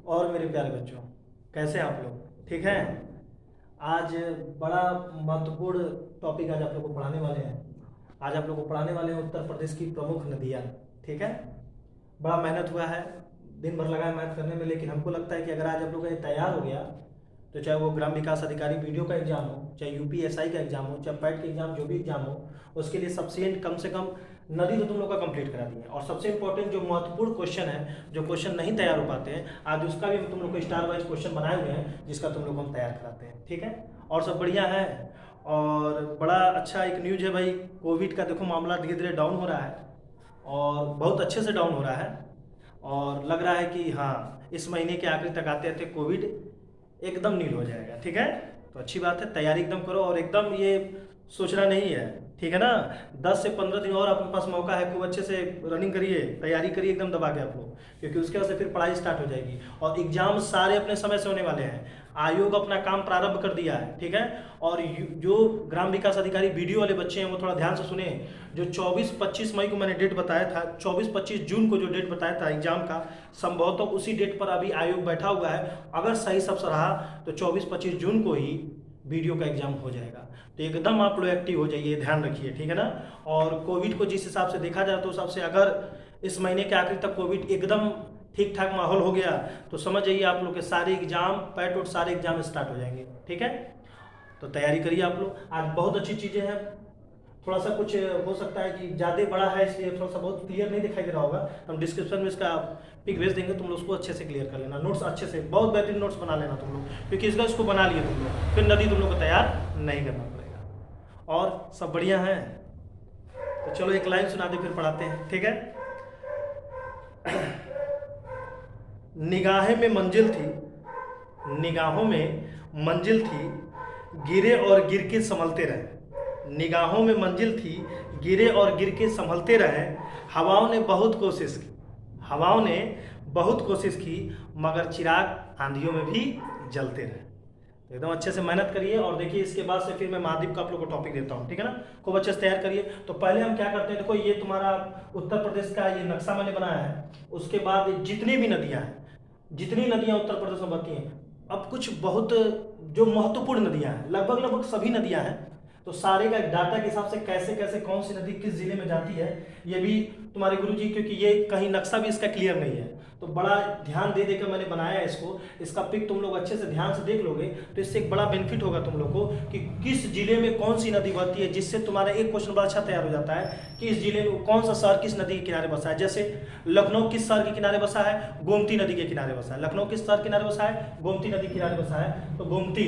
और मेरे प्यारे बच्चों, कैसे हैं आप लोग? ठीक हैं? आज बड़ा महत्वपूर्ण टॉपिक आज आप लोग को पढ़ाने वाले हैं। आज आप लोग को पढ़ाने वाले हैं उत्तर प्रदेश की प्रमुख नदियाँ। ठीक है? बड़ा मेहनत हुआ है, दिन भर लगा है मेहनत करने में, लेकिन हमको लगता है कि अगर आज आप लोग का ये तैयार हो गया तो चाहे वो ग्राम विकास अधिकारी वीडियो का एग्जाम हो, चाहे यूपीएसआई का एग्जाम हो, चाहे पैट का एग्जाम, जो भी एग्जाम हो, उसके लिए सफिशिएंट कम से कम नदी तो तुम लोग का कंप्लीट करा दिए। और सबसे इंपॉर्टेंट जो महत्वपूर्ण क्वेश्चन है, जो क्वेश्चन नहीं तैयार हो पाते हैं, आज उसका भी हम तुम लोग को स्टार वाइज क्वेश्चन बनाए हुए हैं, जिसका तुम लोग को हम तैयार कराते हैं। ठीक है? और सब बढ़िया है। और बड़ा अच्छा एक न्यूज है भाई, कोविड का देखो मामला धीरे धीरे डाउन हो रहा है, और बहुत अच्छे से डाउन हो रहा है। और लग रहा है कि हाँ, इस महीने के आखिर तक आते आते कोविड एकदम नील हो जाएगा। ठीक है? तो अच्छी बात है, तैयारी एकदम करो और एकदम ये सोचना नहीं है। ठीक है ना? 10 से 15 दिन और आपके पास मौका है, खूब अच्छे से रनिंग करिए, तैयारी करिए एकदम दबा के आप लोग, क्योंकि उसके बाद से फिर पढ़ाई स्टार्ट हो जाएगी और एग्जाम सारे अपने समय से होने वाले हैं। आयोग अपना काम प्रारंभ कर दिया है। ठीक है? और जो ग्राम विकास अधिकारी वीडियो वाले बच्चे हैं वो थोड़ा ध्यान से सुने। जो 24-25 मई को मैंने डेट बताया था, 24-25 जून को जो डेट बताया था एग्जाम का, संभवतः तो उसी डेट पर अभी आयोग बैठा हुआ है। अगर सही सब रहा तो 24-25 जून को ही वीडियो का एग्जाम हो जाएगा। तो एकदम आप लोग एक्टिव हो जाइए, ध्यान रखिए। ठीक है ना? और कोविड को जिस हिसाब से देखा जाए तो उस हिसाब से अगर इस महीने के आखिर तक कोविड एकदम ठीक ठाक माहौल हो गया तो समझ जाइए आप लोग के सारे एग्जाम, पैट और सारे एग्जाम स्टार्ट हो जाएंगे। ठीक है? तो तैयारी करिए आप लोग। आज बहुत अच्छी चीज़ें हैं। थोड़ा सा कुछ हो सकता है कि ज़्यादा बड़ा है, इसलिए थोड़ा सा बहुत क्लियर नहीं दिखाई दे रहा होगा। हम डिस्क्रिप्शन में इसका पिक भेज देंगे, तुम लोग उसको अच्छे से क्लियर कर लेना। नोट्स अच्छे से, बहुत बेहतरीन नोट्स बना लेना तुम लोग, क्योंकि इसको बना लिए तुम लोग, फिर नदी तुम लोग को तैयार नहीं करना पड़ेगा। और सब बढ़िया है? तो चलो एक लाइन सुना दे, फिर पढ़ाते हैं। ठीक है? निगाहें में मंजिल थी, निगाहों में मंजिल थी, गिरे और गिर के संभलते रहे। निगाहों में मंजिल थी, गिरे और गिर के संभलते रहे। हवाओं ने बहुत कोशिश की, हवाओं ने बहुत कोशिश की, मगर चिराग आंधियों में भी जलते रहे। तो एकदम अच्छे से मेहनत करिए। और देखिए इसके बाद से फिर मैं महाद्वीप का आप लोग को टॉपिक देता हूँ। ठीक है ना? खूब अच्छे से तैयार करिए। तो पहले हम क्या करते हैं, देखो ये तुम्हारा उत्तर प्रदेश का ये नक्शा मैंने बनाया है। उसके बाद जितनी भी नदियाँ हैं, जितनी नदियाँ उत्तर प्रदेश में बहती हैं, अब कुछ बहुत जो महत्वपूर्ण नदियाँ हैं, लगभग लगभग सभी नदियाँ हैं, तो सारे का डाटा के हिसाब से कैसे कैसे कौन सी नदी किस जिले में जाती है, ये भी तुम्हारे गुरुजी, क्योंकि ये कहीं नक्शा भी इसका क्लियर नहीं है, तो बड़ा ध्यान दे देकर मैंने बनाया है इसको। इसका पिक तुम लोग अच्छे से ध्यान से देख लोगे तो इससे एक बड़ा बेनिफिट होगा तुम लोग को कि किस जिले में कौन सी नदी बहती है, जिससे तुम्हारा एक क्वेश्चन बड़ा अच्छा तैयार हो जाता है कि इस जिले में कौन सा शहर किस नदी के किनारे बसा है। जैसे लखनऊ किस शहर के किनारे बसा है? गोमती नदी के किनारे बसा है। लखनऊ किस शहर के किनारे बसा है? गोमती नदी के किनारे बसा है। तो गोमती,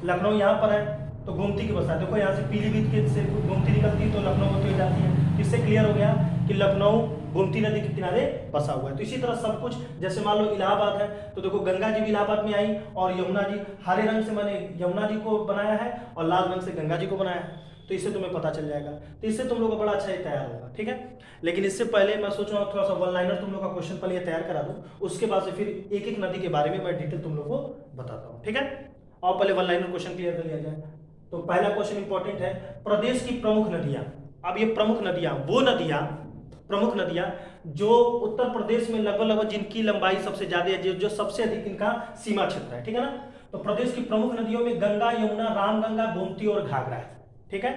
लखनऊ यहाँ पर है तो गोमती की बसा है। देखो यहाँ से पीलीभीत के से गोमती निकलती है तो लखनऊ होती हुई जाती है। इससे क्लियर हो गया कि लखनऊ गोमती नदी के किनारे बसा हुआ है। तो इसी तरह सब कुछ, जैसे मान लो इलाहाबाद है तो देखो गंगा जी भी इलाहाबाद में आई, और यमुना जी, हरे रंग से मैंने यमुना जी को बनाया है और लाल रंग से गंगा जी को बनाया है, तो इससे तुम्हें पता चल जाएगा। तो इससे तुम लोग का बड़ा अच्छा ही तैयार होगा। ठीक है? लेकिन इससे पहले मैं सोच रहा हूँ थोड़ा सा वन लाइनर तुम लोग का क्वेश्चन पहले तैयार करा दूं, उसके बाद से फिर एक एक नदी के बारे में मैं डिटेल तुम लोग को बताता हूँ। ठीक है? और पहले वन लाइनर क्वेश्चन क्लियर कर लिया जाए। तो पहला क्वेश्चन इंपॉर्टेंट है, प्रदेश की प्रमुख नदियां। अब ये प्रमुख नदियां, वो नदियां, प्रमुख नदियां जो उत्तर प्रदेश में लगभग लगभग जिनकी लंबाई सबसे ज्यादा है, जो सबसे अधिक इनका सीमा क्षेत्र है। ठीक है ना? तो प्रदेश की प्रमुख नदियों में गंगा, यमुना, रामगंगा, गोमती और घाघरा है। ठीक है?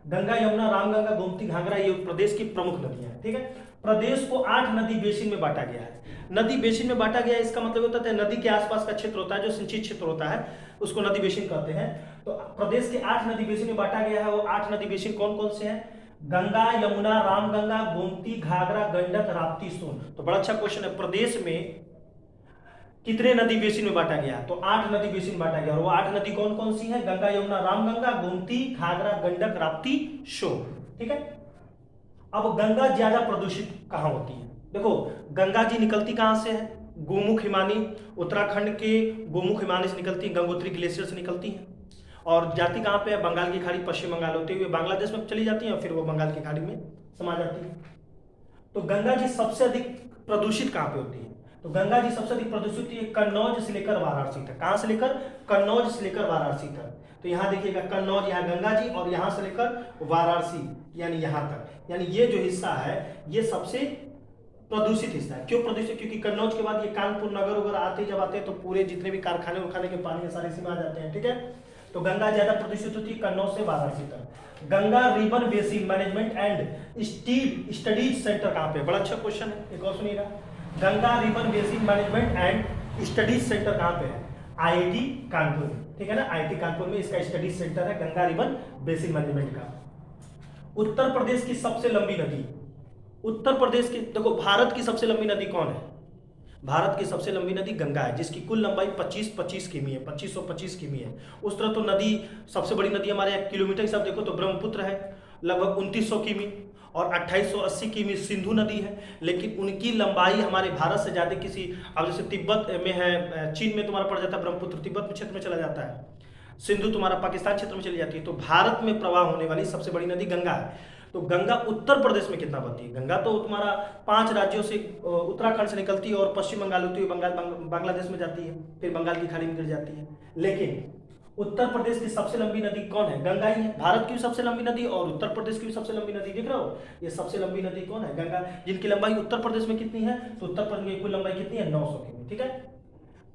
गंगा, यमुना, रामगंगा, गोमती, घाघरा ये प्रदेश की प्रमुख नदियां हैं। ठीक है? प्रदेश को 8 नदी बेसिन में बांटा गया है। नदी बेसिन में बांटा गया है, इसका मतलब होता है नदी के आसपास का क्षेत्र होता है, जो सिंचित क्षेत्र होता है, उसको नदी बेसिन कहते हैं। तो प्रदेश के 8 नदी बेसिन में बांटा गया है। वो 8 नदी बेसिन कौन कौन से हैं? गंगा, यमुना, रामगंगा, गोमती, घाघरा, गंडक, राप्ती, सोन। तो बड़ा अच्छा क्वेश्चन है, प्रदेश में कितने नदी बेसिन में बांटा गया? तो 8 नदी बेसिन बांटा गया। और वो 8 नदी कौन कौन सी है? गंगा, यमुना, रामगंगा, गोमती, घाघरा, गंडक, राप्ती, सोन। ठीक है? अब गंगा ज्यादा प्रदूषित कहां होती है? देखो गंगा जी निकलती कहां से है? गोमुख हिमानी, उत्तराखंड के गोमुख हिमानी से निकलती है, गंगोत्री ग्लेशियर से निकलती है, और जाती कहां पे है? बंगाल की खाड़ी, पश्चिम बंगाल होते हुए बांग्लादेश में चली जाती है और फिर वो बंगाल की खाड़ी में समा जाती है। तो गंगा जी सबसे अधिक प्रदूषित कहां पे होती है? तो गंगा जी सबसे अधिक प्रदूषित होती है कन्नौज से लेकर वाराणसी तक। कहां से लेकर? कन्नौज से लेकर वाराणसी तक। तो यहां देखिएगा कन्नौज, यहाँ गंगा जी, और यहां से लेकर वाराणसी यानी यहां तक, यानी ये जो हिस्सा है ये सबसे प्रदूषित हिस्सा है। क्यों प्रदूषित? क्योंकि कन्नौज के बाद ये कानपुर नगर वगैरह आते जब आते हैं तो पूरे जितने भी कारखाने उखाने के पानी सारे इसी में आ जाते हैं, ठीक है। तो गंगा ज्यादा प्रदूषित होती है कन्नौज से वाराणसी तक। Ganga river basin management and studies centre कहाँ पे? बड़ा अच्छा क्वेश्चन है, एक और सुनिएगा। Ganga river basin management and studies centre कहाँ पे है? आईआईटी कानपुर में, ठीक है ना। आईआईटी कानपुर में इसका स्टडीज सेंटर है गंगा रिवर बेसिन मैनेजमेंट का। उत्तर प्रदेश की सबसे लंबी नदी, उत्तर प्रदेश की, देखो भारत की सबसे लंबी नदी कौन है? भारत की सबसे लंबी नदी गंगा है, जिसकी कुल लंबाई 25 किमी है, 2525 किमी है। उस तरह तो नदी, सबसे बड़ी नदी हमारे यहाँ किलोमीटर हिसाब देखो तो ब्रह्मपुत्र है लगभग 2900 किमी, और 2880 किमी सिंधु नदी है। लेकिन उनकी लंबाई हमारे भारत से ज़्यादा किसी, अब जैसे तिब्बत में है, चीन में तुम्हारा पड़ जाता है ब्रह्मपुत्र, तिब्बत क्षेत्र में चला जाता है, सिंधु तुम्हारा पाकिस्तान क्षेत्र में चली जाती है। तो भारत में प्रवाह होने वाली सबसे बड़ी नदी गंगा है। तो गंगा उत्तर प्रदेश में कितना बहती है? गंगा तो तुम्हारा 5 राज्यों से, उत्तराखंड से निकलती है और पश्चिम बंगाल होती है, बांग्लादेश में जाती है, फिर बंगाल की खाड़ी में गिर जाती है। लेकिन उत्तर प्रदेश की सबसे लंबी नदी कौन है? गंगा ही है। भारत की भी सबसे लंबी नदी और उत्तर प्रदेश की भी सबसे लंबी नदी, दिख रहा हो, ये सबसे लंबी नदी कौन है? गंगा। जिनकी लंबाई उत्तर प्रदेश में कितनी है? तो उत्तर प्रदेश की कुल लंबाई कितनी है? 900 किमी, ठीक है।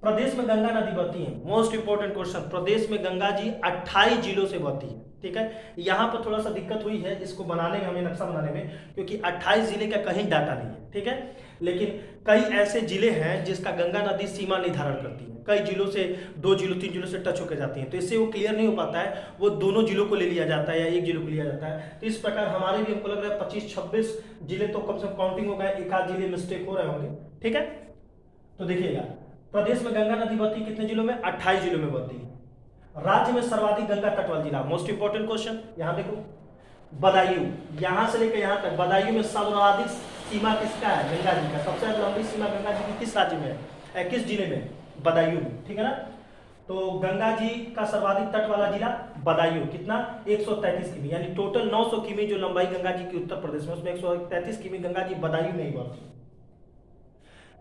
प्रदेश में गंगा नदी बहती है, मोस्ट इंपोर्टेंट क्वेश्चन, प्रदेश में गंगा जी 28 जिलों से बहती है, ठीक है। यहाँ पर थोड़ा सा दिक्कत हुई है इसको बनाने में, हमें नक्शा बनाने में, क्योंकि 28 जिले का कहीं डाटा नहीं है, ठीक है। लेकिन कई ऐसे जिले हैं जिसका गंगा नदी सीमा निर्धारण करती है, कई जिलों से 2 जिलों 3 जिलों से टच होकर जाती है, तो इससे वो क्लियर नहीं हो पाता है, वो दोनों जिलों को ले लिया जाता है या एक जिलों को लिया जाता है। तो इस प्रकार हमारे भी, हमको लग रहा है 25-26 जिले तो कम से कम काउंटिंग हो गए, एक आध जिले मिस्टेक हो रहे होंगे, ठीक है। तो देखिएगा, प्रदेश में गंगा नदी बहती कितने जिलों में? 28 जिलों में बहती है। राज्य में सर्वाधिक गंगा तट वाला जिला, मोस्ट इंपोर्टेंट क्वेश्चन, यहां देखो, बदायूं, यहां से लेकर यहां तक, बदायूं में सर्वाधिक सीमा किसका है? गंगा जी का। सबसे लंबी सीमा गंगा जी की किस राज्य में है? किस जिले में? बदायूं में, ठीक है ना। तो गंगा जी का सर्वाधिक तट वाला जिला बदायूं, कितना? 133 किमी, यानी टोटल 900 किमी जो लंबाई गंगा जी की उत्तर प्रदेश में, उसमें 133 किमी गंगा जी बदायूं में ही बहती है।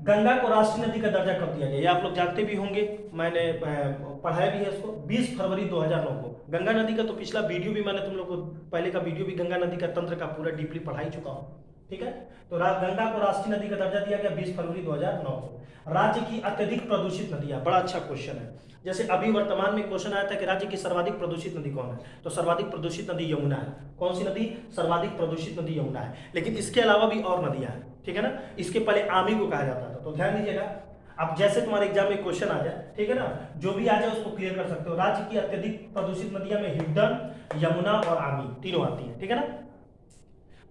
गंगा को राष्ट्रीय नदी का दर्जा कब दिया गया? ये आप लोग जानते भी होंगे, मैंने पढ़ाया भी है इसको, 20 फरवरी 2009 को। गंगा नदी का तो पिछला वीडियो भी मैंने तुम लोग को, पहले का वीडियो भी गंगा नदी का तंत्र का पूरा डीपली पढ़ा ही चुका हूँ, ठीक है। तो गंगा को राष्ट्रीय नदी का दर्जा दिया गया 20 फरवरी 2009 को। राज्य की अत्यधिक प्रदूषित नदियां, बड़ा अच्छा क्वेश्चन है। जैसे अभी वर्तमान में क्वेश्चन आया था कि राज्य की सर्वाधिक प्रदूषित नदी कौन है, तो सर्वाधिक प्रदूषित नदी यमुना है। कौन सी नदी? सर्वाधिक प्रदूषित नदी यमुना है। लेकिन इसके अलावा भी और नदियां हैं, ठीक है ना। इसके पहले आमी को कहा जाता था, तो ध्यान दीजिएगा। अब जैसे तुम्हारे एग्जाम में क्वेश्चन आ जाए, ठीक है ना, जो भी आ जाए उसको क्लियर कर सकते हो। राज्य की अत्यधिक प्रदूषित नदियां में हिंडन, यमुना और आमी तीनों आती है, ठीक है ना।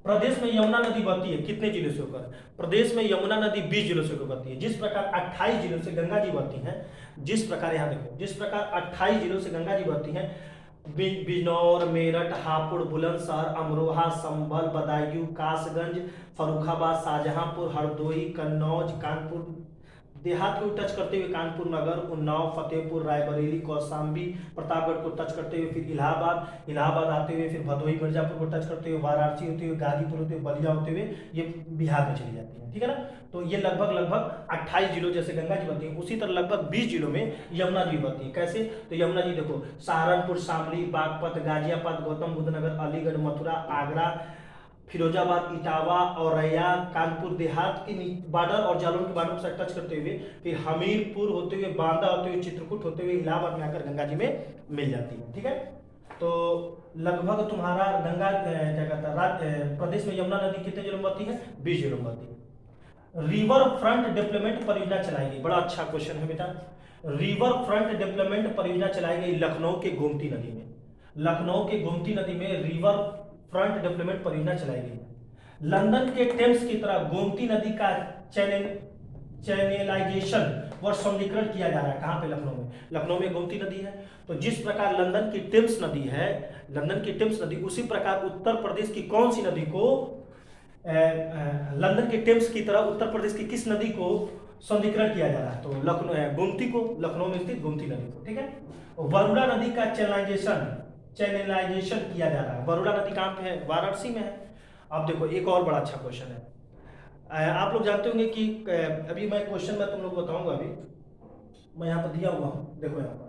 प्रदेश में यमुना नदी बहती है कितने जिलों से होकर? प्रदेश में यमुना नदी 20 जिलों से होकर बहती है। जिस प्रकार 28 जिलों से गंगा जी बहती हैं, जिस प्रकार यहाँ देखो, जिस प्रकार 28 जिलों से गंगा जी बहती हैं, बिजनौर, मेरठ, हापुड़, बुलंदशहर, अमरोहा, संभल, बदायूं, कासगंज, फर्रुखाबाद, शाहजहांपुर, हरदोई, कन्नौज, कानपुर देहात को टच करते हुए कानपुर नगर, उन्नाव, फतेहपुर, रायबरेली, कौशाम्बी, प्रतापगढ़ को टच करते हुए फिर इलाहाबाद, इलाहाबाद आते हुए फिर भदोही, मिर्जापुर को टच करते हुए वाराणसी होते हुए गाजीपुर होते हुए बलिया होते हुए ये बिहार में चली जाती है, ठीक है ना। तो ये लगभग 28 जिलों जैसे गंगा जी बहती है, उसी तरह लगभग 20 जिलों में यमुना जी बहती है। कैसे? तो यमुना जी देखो, सहारनपुर, शामली, बागपत, गाजियाबाद, गौतम बुद्ध नगर, अलीगढ़, मथुरा, आगरा, फिरोजाबाद, इटावा, औरैया, कानपुर देहात के बॉर्डर और जालौन के बॉर्डर से टच करते हुए फिर हमीरपुर होते हुए, बांदा होते हुए, चित्रकूट होते हुए इलाहाबाद में आकर गंगा जी में मिल जाती है, ठीक है। तो लगभग तुम्हारा गंगा क्या कहता है, प्रदेश में यमुना नदी कितने जिलों में बहती है? 20 जिलों में बहती है। रिवर फ्रंट डेवलपमेंट परियोजना चलाई गई, बड़ा अच्छा क्वेश्चन है बेटा। रिवर फ्रंट डेवलपमेंट परियोजना चलाई गई लखनऊ के गोमती नदी में। लखनऊ के गोमती नदी में रिवर फ्रंट डेवलपमेंट परियोजना चलाई गई। लंदन के टेम्स की तरह गोमती नदी का चैनलाइजेशन व सौंदर्यीकरण किया जा रहा है। कहां पे? लखनऊ में। लखनऊ में गोमती नदी है, तो जिस प्रकार लंदन की टेम्स नदी है, लंदन की टेम्स नदी, उसी प्रकार उत्तर प्रदेश की कौन सी नदी को, लंदन के टेम्स की तरह उत्तर प्रदेश की किस नदी को सौंदर्यीकरण किया जा रहा है? तो लखनऊ, गोमती को, लखनऊ में स्थित गोमती नदी को, ठीक है। वरुणा नदी का चैनलाइजेशन किया जा रहा है। वरुणा नदी कहां पे है? वाराणसी में है। अब देखो एक और बड़ा अच्छा क्वेश्चन है। आप लोग जानते होंगे कि अभी मैं क्वेश्चन में तुम लोग बताऊंगा, अभी मैं यहाँ पर दिया हुआ हूं, देखो यहाँ पर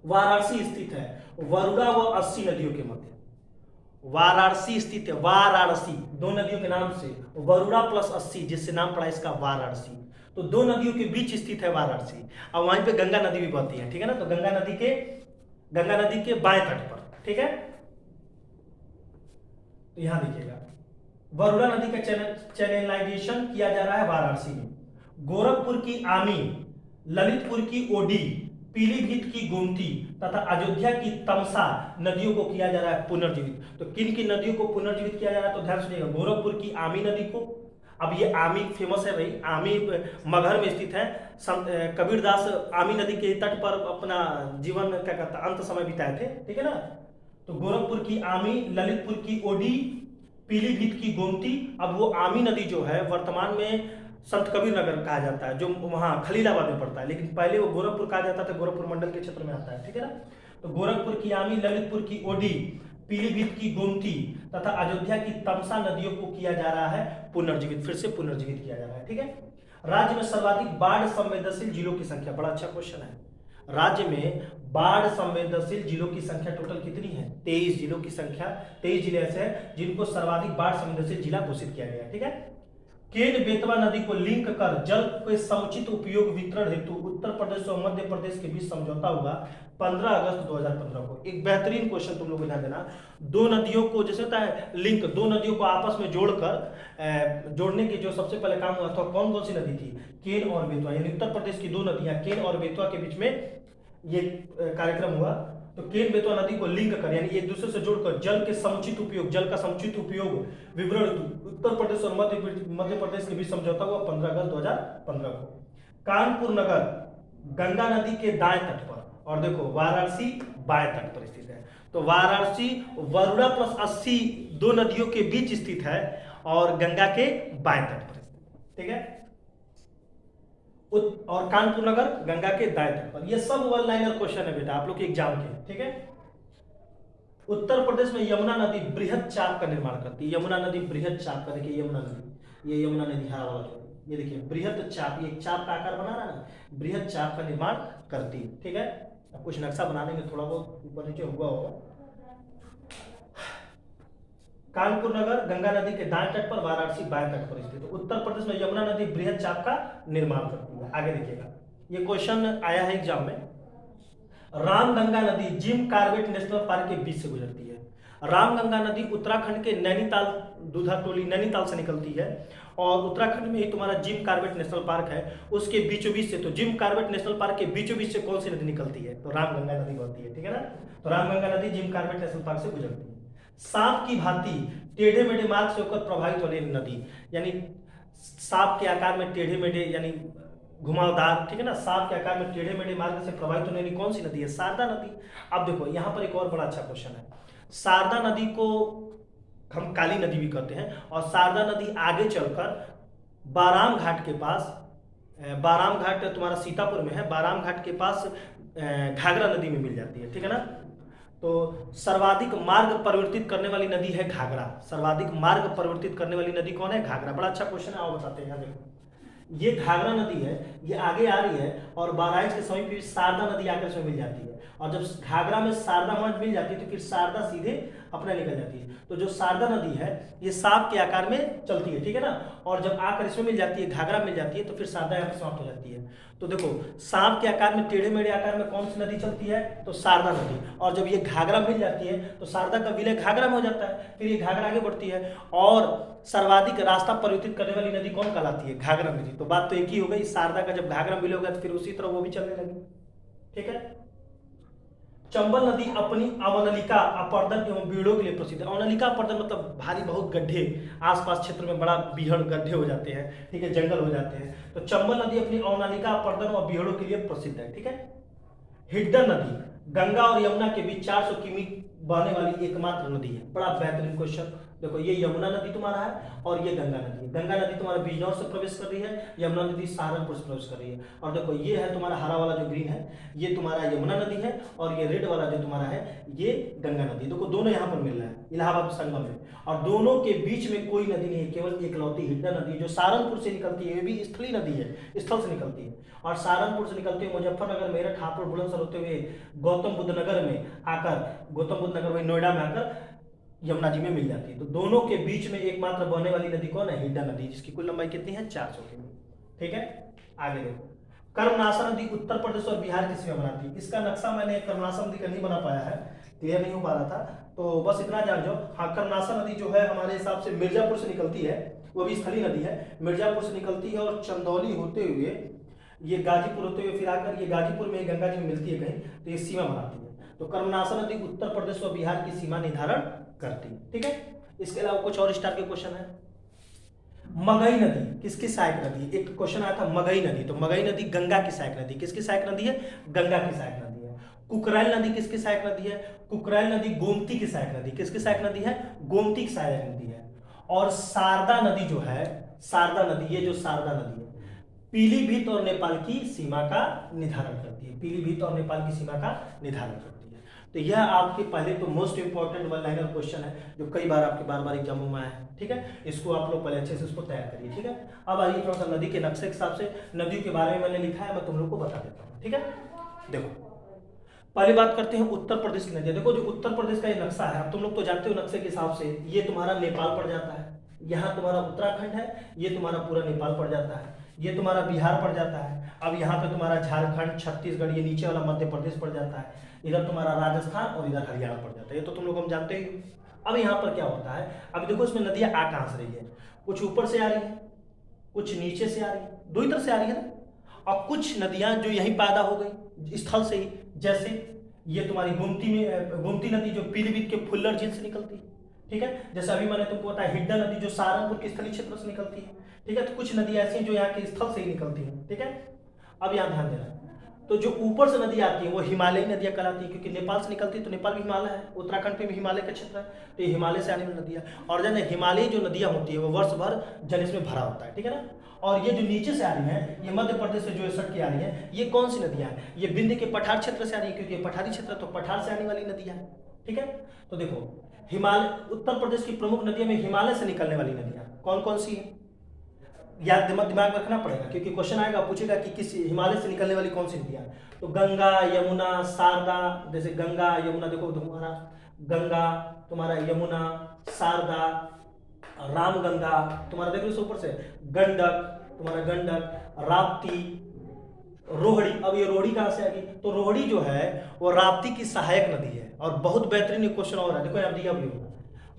वाराणसी स्थित है वरुणा व 80 नदियों के मध्य। वाराणसी स्थित है, वाराणसी, दो नदियों के नाम से, वरुणा प्लस 80 जिससे नाम पड़ा इसका वाराणसी। तो दो नदियों के बीच स्थित है वाराणसी। अब वहीं पे गंगा नदी भी बहती है, ठीक है ना। तो गंगा नदी के बाएं तट पर, ठीक है। तो यहां देखिएगा वरुणा नदी का चैनलाइजेशन किया जा रहा है वाराणसी में। गोरखपुर की आमी, ललितपुर की ओडी, पीलीभीत की गोमती तथा अयोध्या की तमसा नदियों को किया जा रहा है पुनर्जीवित। तो किन किन नदियों को पुनर्जीवित किया जा रहा है, तो ध्यान सुनिएगा। गोरखपुर की आमी नदी को, अब ये आमी फेमस है भाई, आमी मगहर में स्थित है। कबीरदास आमी नदी के तट पर अपना जीवन क्या कहता अंत समय बिताए थे, ठीक है ना। तो गोरखपुर की आमी, ललितपुर की ओडी, पीलीभीत की गोमती। अब वो आमी नदी जो है वर्तमान में संत कबीर नगर कहा जाता है, जो वहां खलीलाबाद में पड़ता है, लेकिन पहले वो गोरखपुर कहा जाता था, गोरखपुर मंडल के क्षेत्र में आता है, ठीक है ना। तो गोरखपुर की आमी, ललितपुर की ओडी, पीलीभीत की गोमती तथा अयोध्या की तमसा नदियों को किया जा रहा है पुनर्जीवित, फिर से पुनर्जीवित किया जा रहा है, ठीक है। राज्य में सर्वाधिक बाढ़ संवेदनशील जिलों की संख्या, बड़ा अच्छा क्वेश्चन है। राज्य में बाढ़ संवेदनशील जिलों की संख्या टोटल कितनी है? 23 जिलों की संख्या, 23 जिले ऐसे हैं जिनको सर्वाधिक बाढ़ संवेदनशील जिला घोषित किया गया है, ठीक है। केन बेतवा नदी को लिंक कर जल के समुचित उपयोग वितरण हेतु उत्तर प्रदेश और मध्य प्रदेश के बीच समझौता हुआ 15 अगस्त 2015 को। एक बेहतरीन क्वेश्चन तुम लोग को ध्यान देना। दो नदियों को जैसे होता है लिंक, दो नदियों को आपस में जोड़कर जोड़ने की जो सबसे पहले काम हुआ था, कौन कौन सी नदी थी? केन और बेतवा, यानी उत्तर प्रदेश की दो नदियां केन और बेतवा के बीच में ये कार्यक्रम हुआ। तो केन बेतवा नदी को लिंक कर यानी एक दूसरे से जोड़कर जल के समुचित उपयोग, जल का समुचित उपयोग विवरण उत्तर प्रदेश और मध्य प्रदेश के बीच समझौता हुआ 15 अगस्त 2015 को। कानपुर नगर गंगा नदी के दाएं तट पर, और देखो वाराणसी बाएं तट पर स्थित है। तो वाराणसी वरुणा प्लस 80 दो नदियों के बीच स्थित है और गंगा के बाएं तट पर स्थित, ठीक है। और कानपुर नगर गंगा के दाएं तट पर। ये सब वन लाइनर क्वेश्चन है बेटा आप लोग के एग्जाम के, ठीक है। उत्तर प्रदेश में यमुना नदी बृहद चाप का निर्माण करती है। यमुना नदी बृहद चाप का, देखिए यमुना नदी, ये यमुना नदी हरा वाला जो ये देखिए बृहद चाप, ये एक चाप का आकार बना रहा है ना, बृहद चाप का निर्माण करती है, ठीक है। अब कुछ नक्शा बना देंगे, थोड़ा बहुत ऊपर नीचे हुआ होगा। कानपुर नगर गंगा नदी के दाएं तट पर, वाराणसी बाएं तट पर स्थित। तो उत्तर प्रदेश में यमुना नदी बृहद चाप का निर्माण करती है। आगे देखिएगा, ये क्वेश्चन आया है एग्जाम में। रामगंगा नदी जिम कार्बेट नेशनल पार्क के बीच से गुजरती है। रामगंगा नदी उत्तराखंड के नैनीताल दूधाटोली नैनीताल से निकलती है और उत्तराखंड में ही तुम्हारा जिम कार्बेट नेशनल पार्क है, उसके बीचों बीच से। तो जिम कार्बेट नेशनल पार्क के बीचों बीच से कौन सी नदी निकलती है? तो रामगंगा नदी बहती है, ठीक है ना। तो रामगंगा नदी जिम कार्बेट नेशनल पार्क से गुजरती है। सांप की भांति टेढ़े मेढ़े मार्ग से होकर प्रभावित होने नदी, यानी सांप के आकार में टेढ़े मेढ़े यानी घुमावदार, ठीक है ना, सांप के आकार में टेढ़े मेढ़े मार्ग से प्रभावित होने वाली कौन सी नदी है? शारदा नदी। अब देखो यहाँ पर एक और बड़ा अच्छा क्वेश्चन है। शारदा नदी को हम काली नदी भी कहते हैं, और शारदा नदी आगे चलकर बाराम घाट के पास, बाराम घाट तुम्हारा सीतापुर में है, बाराम घाट के पास घाघरा नदी में मिल जाती है, ठीक है ना। तो सर्वाधिक मार्ग परिवर्तित करने वाली नदी है घाघरा। सर्वाधिक मार्ग परिवर्तित करने वाली नदी कौन है? घाघरा। बड़ा अच्छा क्वेश्चन है, आओ बताते हैं। यहाँ देखो, ये घाघरा नदी है, ये आगे आ रही है और बहराइच के समीप भी शारदा नदी आकर इसमें मिल जाती है, और जब घाघरा में शारदा वहां मिल जाती है तो फिर शारदा सीधे अपना निकल जाती है। तो जो शारदा नदी है ये सांप के आकार में चलती है, ठीक है ना, और जब आकर इसमें मिल जाती है, घाघरा मिल जाती है, तो फिर शारदा यहाँ पर समाप्त हो जाती है। तो देखो सांप के आकार में टेढ़े मेढ़े आकार में कौन सी नदी चलती है? तो शारदा नदी। और जब ये घाघरा मिल जाती है तो शारदा का विलय घाघरा में हो जाता है, फिर ये घाघरा आगे बढ़ती है, और सर्वाधिक रास्ता परिवर्तित करने वाली नदी कौन कहलाती है? घाघरा नदी। तो बात तो एक ही हो गई, शारदा का जब घाघरा विलय होगा तो फिर उसी तरह वो भी चलने लगी, ठीक है। चंबल नदी अपनी अवनलिका अपर्दन एवं बीड़ों के लिए प्रसिद्ध है। अवनलिका अपर्दन मतलब भारी बहुत गड्ढे, आसपास क्षेत्र में बड़ा बीहड़ गड्ढे हो जाते हैं, ठीक है, जंगल हो जाते हैं। तो चंबल नदी अपनी अवनलिका अपर्दन और बीहड़ों के लिए प्रसिद्ध है, ठीक है। हिड्डन नदी गंगा और यमुना के बीच 400 किमी बहने वाली एकमात्र नदी है। बड़ा बेहतरीन क्वेश्चन। देखो ये यमुना नदी तुम्हारा है और ये गंगा नदी है। गंगा नदी तुम्हारा बिजनौर से प्रवेश कर रही है, यमुना नदी सहारनपुर से प्रवेश कर रही है। और देखो ये है तुम्हारा हरा वाला जो ग्रीन है, ये तुम्हारा यमुना नदी है, और ये रेड वाला जो तुम्हारा है ये गंगा नदी। देखो दोनों यहाँ पर मिल रहा है इलाहाबाद संगम में, और दोनों के बीच में कोई नदी नहीं है, केवल एकलौती हिड्डन नदी जो सहारनपुर से निकलती है। ये भी स्थलीय नदी है, स्थल से निकलती है, और सहारनपुर से निकलते हुए मुजफ्फरनगर, मेरठ, हापुड़, बुलंदशहर होते हुए गौतम बुद्ध नगर में आकर, गौतम बुद्ध नगर वही नोएडा में आकर यमुना जी में मिल जाती है। तो दोनों के बीच में एकमात्र बहने वाली नदी कौन है? हिड्डा नदी, जिसकी कुल लंबाई कितनी है? 400 किमी। ठीक है, आगे देखो, कर्मनाशा नदी उत्तर प्रदेश और बिहार की सीमा बनाती है। इसका नक्शा मैंने कर्मनाशा नदी का नहीं बना पाया है, क्लियर नहीं हो पा रहा था, तो बस इतना जान जाओ। हाँ, कर्मनाशा नदी जो है हमारे हिसाब से मिर्जापुर से निकलती है, वो भी स्थलीय नदी है, मिर्जापुर से निकलती है और चंदौली होते हुए ये गाजीपुर होते हुए फिर आकर ये गाजीपुर में गंगा जी में मिलती है कहीं, तो ये सीमा बनाती है। तो कर्मनाशा नदी उत्तर प्रदेश और बिहार की सीमा निर्धारण करती है। ठीक है, इसके अलावा कुछ और स्टार के क्वेश्चन है। मगई नदी किसकी सहायक नदी है? एक क्वेश्चन आया था मगई नदी, तो मगई नदी गंगा की सहायक नदी। किसकी सहायक नदी है? गंगा की सहायक नदी है। कुकरैल नदी किसकी सहायक नदी है? कुकरैल नदी गोमती की सहायक नदी। किसकी सहायक नदी है? गोमती की सहायक नदी है। और शारदा नदी जो है, शारदा नदी, ये जो शारदा नदी है, पीलीभीत और नेपाल की सीमा का निर्धारण करती है। पीलीभीत और नेपाल की सीमा का निर्धारण करती है। तो यह आपके पहले तो most important one liner question है, जो कई बार आपके बार एग्जामों में आया है। ठीक है, इसको आप लोग पहले अच्छे से इसको तैयार करिए। ठीक है, अब आइए थोड़ा सा नदी के नक्शे के हिसाब से, नदियों के बारे में मैंने लिखा है, मैं तुम लोग को बता देता हूँ। ठीक है, देखो पहली बात करते हैं उत्तर प्रदेश की नदियां। देखो जो उत्तर प्रदेश का ये नक्शा है, अब तुम लोग तो जानते हो नक्शे के हिसाब से, ये तुम्हारा नेपाल पड़ जाता है, यहाँ तुम्हारा उत्तराखंड है, ये तुम्हारा पूरा नेपाल पड़ जाता है, ये तुम्हारा बिहार पड़ जाता है, अब यहाँ पे तुम्हारा झारखंड, छत्तीसगढ़, ये नीचे वाला मध्य प्रदेश पड़ जाता है, इधर तुम्हारा राजस्थान और इधर हरियाणा पड़ जाता है। ये तो तुम लोग हम जानते ही। अब यहाँ पर क्या होता है, अब देखो इसमें नदियां आ कहाँ से रही है? कुछ ऊपर से आ रही है, कुछ नीचे से आ रही है, दो ही तरह से आ रही है ना। और कुछ नदियां जो यहीं पैदा हो गई स्थल से ही, जैसे ये तुम्हारी गोमती नदी जो पीलीभीत के फुल्लर झील से निकलती है। ठीक है, जैसे अभी मैंने तुमको बताया हिड्डा नदी जो सहारनपुर के स्थलीय क्षेत्र से निकलती है। ठीक है, तो कुछ नदियां ऐसी हैं जो यहाँ के स्थल से ही निकलती हैं। ठीक है, अब यहाँ ध्यान देना, तो जो ऊपर से नदी आती है वो हिमालयी नदियां कहलाती है, क्योंकि नेपाल से निकलती है, तो नेपाल भी हिमालय है, उत्तराखंड पे भी हिमालय का क्षेत्र है, तो ये हिमालय से आने वाली नदियां। और जैसे हिमालयी जो नदियां होती है वो वर्ष भर जल इसमें भरा होता है। ठीक है ना, और ये जो नीचे से आ रही है, ये मध्य प्रदेश से जो सट के आ रही है, ये कौन सी नदियां हैं? ये विंध्य के पठार क्षेत्र से आ रही है, क्योंकि पठारी क्षेत्र तो पठार से आने वाली नदियां हैं। ठीक है, तो देखो हिमालय, उत्तर प्रदेश की प्रमुख नदियों में हिमालय से निकलने वाली नदियां कौन कौन सी है? याद दिमाग में रखना पड़ेगा, क्योंकि क्वेश्चन आएगा, पूछेगा कि किस हिमालय से निकलने वाली कौन सी नदियां। तो गंगा, यमुना, शारदा, जैसे गंगा यमुना, देखो तुम्हारा गंगा, तुम्हारा यमुना, शारदा, रामगंगा, तुम्हारा देखो इससे ऊपर से गंडक, तुम्हारा गंडक, राप्ती, रोहड़ी। अब ये रोहड़ी कहां से आ गई? तो रोहड़ी जो है वो राप्ती की सहायक नदी है। और बहुत बेहतरीन क्वेश्चन और है, देखो यहाँ दिया भी होगा,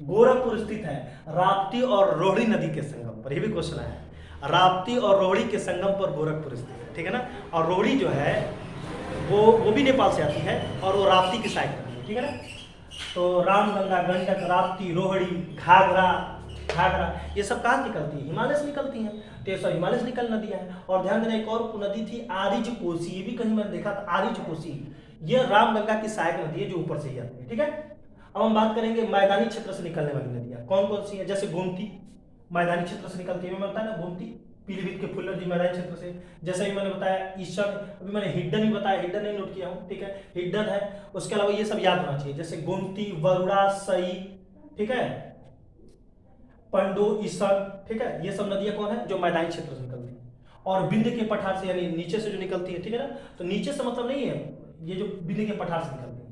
गोरखपुर स्थित है राप्ती और रोहड़ी नदी के संगम पर, ये भी क्वेश्चन आया है, राप्ती और रोहड़ी के संगम पर गोरखपुर स्थित है। ठीक है ना, और रोहड़ी जो है वो भी नेपाल से आती है और वो राप्ती की सहायक नदी है। ठीक है ना, तो रामगंगा, गंडक, राप्ती, रोहड़ी, घाघरा, ये सब कहाँ निकलती है? हिमालय से निकलती हैं। तो ये सब हिमालय से निकल नदियां हैं। और ध्यान देना, एक और नदी थी आरिज कोसी, ये भी कहीं मैंने देखा था, आरिज कोसी, ये रामगंगा की सहायक नदी है जो ऊपर से ही आती है। ठीक है, अब हम बात करेंगे मैदानी क्षेत्र से निकलने वाली नदियां कौन कौन सी है। जैसे गोमती मैदानी क्षेत्र से निकलती है, मैं बताया ना, गोमती पीलीभीत के फुल्लर जी मैदानी क्षेत्र से। जैसे भी मैंने बताया ईशा, अभी मैंने हिड्डन भी बताया, हिड्डन नहीं नोट किया हूँ। ठीक है, हिड्डन है। उसके अलावा ये सब याद होना चाहिए, जैसे गोमती, वरुणा, सई, ठीक है, पंडो, ईसर। ठीक है, ये सब नदियां कौन है? जो मैदानी क्षेत्र से निकलती है। और विंध्य के पठार से, यानी नीचे से जो निकलती है। ठीक है ना, तो नीचे से मतलब नहीं है, ये जो विंध्य के पठार से निकलती है।